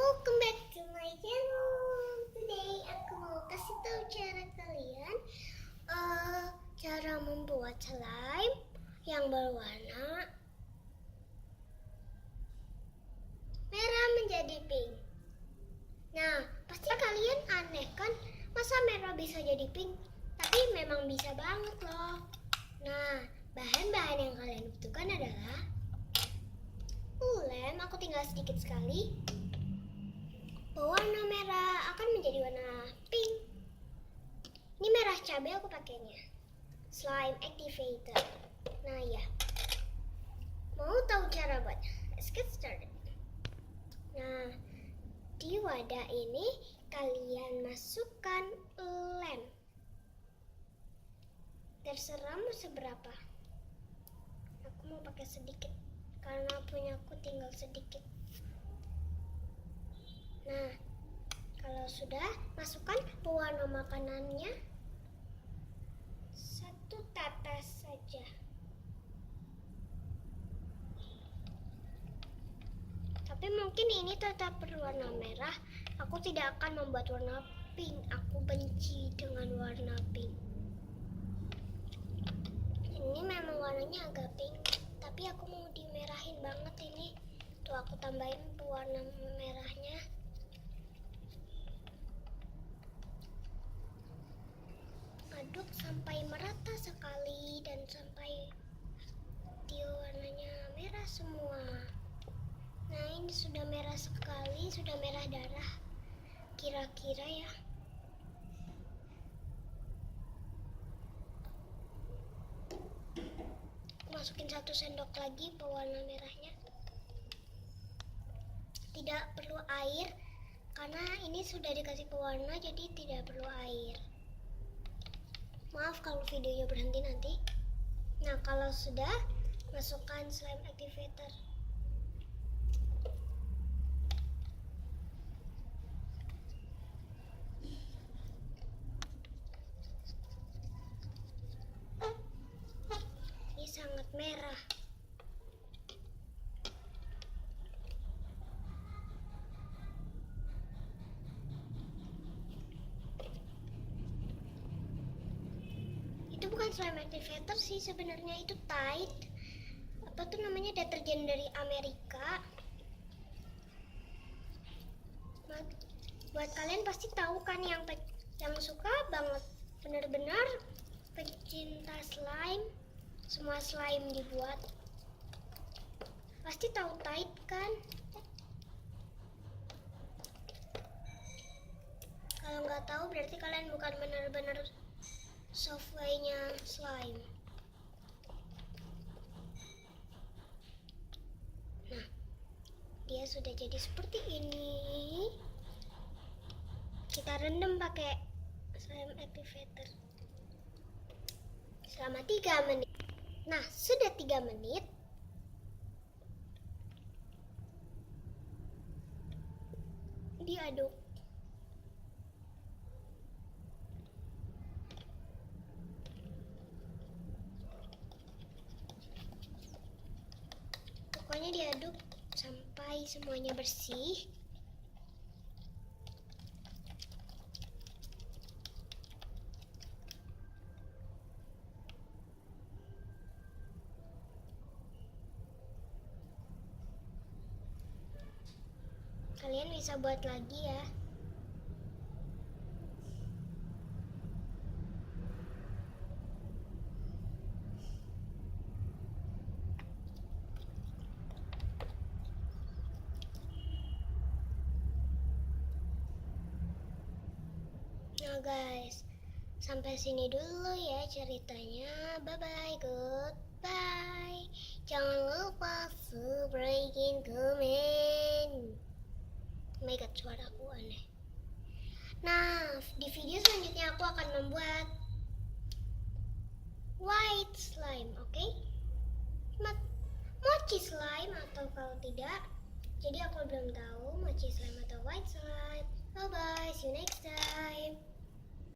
Welcome back to my channel. Today aku mau kasih tahu cara kalian cara membuat slime yang berwarna merah menjadi pink. Nah, pasti kalian aneh kan, masa merah bisa jadi pink? Tapi memang bisa banget loh. Nah, bahan-bahan yang kalian butuhkan adalah lem, aku tinggal sedikit sekali. Pewarna merah akan menjadi warna pink. Ini merah cabai aku pakainya. Slime activator. Nah ya, mau tahu cara buat? Let's get started. Nah, di wadah ini kalian masukkan lem. Terserah mau seberapa. Aku mau pakai sedikit karena punya aku tinggal sedikit. Nah, kalau sudah, masukkan pewarna makanannya 1 tetes saja. Tapi mungkin ini tetap berwarna merah. Aku tidak akan membuat warna pink. Aku benci dengan warna pink. Ini memang warnanya agak pink, tapi aku mau dimerahin banget ini. Tuh, aku tambahin pewarna merahnya. Aduk sampai merata sekali dan sampai di warnanya merah semua. Nah, ini sudah merah sekali, sudah merah darah kira-kira ya. Masukin 1 sendok lagi pewarna merahnya. Tidak perlu air karena ini sudah dikasih pewarna, jadi tidak perlu air. Maaf kalau videonya berhenti nanti. Nah, kalau sudah, masukkan slime activator. Ini sangat merah. Itu bukan slime activator sih sebenarnya, itu Tide. Apa tuh namanya, deterjen dari Amerika. Buat kalian pasti tahu kan, yang suka banget benar-benar pecinta slime, semua slime dibuat. Pasti tahu Tide kan? Kalau nggak tahu berarti kalian bukan benar-benar software-nya slime. Nah, dia sudah jadi seperti ini. Kita rendam pakai slime activator selama 3 menit. Nah, sudah 3 menit. Diaduk. Pokoknya diaduk sampai semuanya bersih. Kalian bisa buat lagi ya. Nah guys, sampai sini dulu ya ceritanya. Bye bye, goodbye. Jangan lupa subscribe, comment. Oh my god, suara aku aneh. Nah, di video selanjutnya aku akan membuat white slime, oke? Mochi slime atau kalau tidak. Jadi aku belum tahu mochi slime atau white slime. Bye bye, see you next time.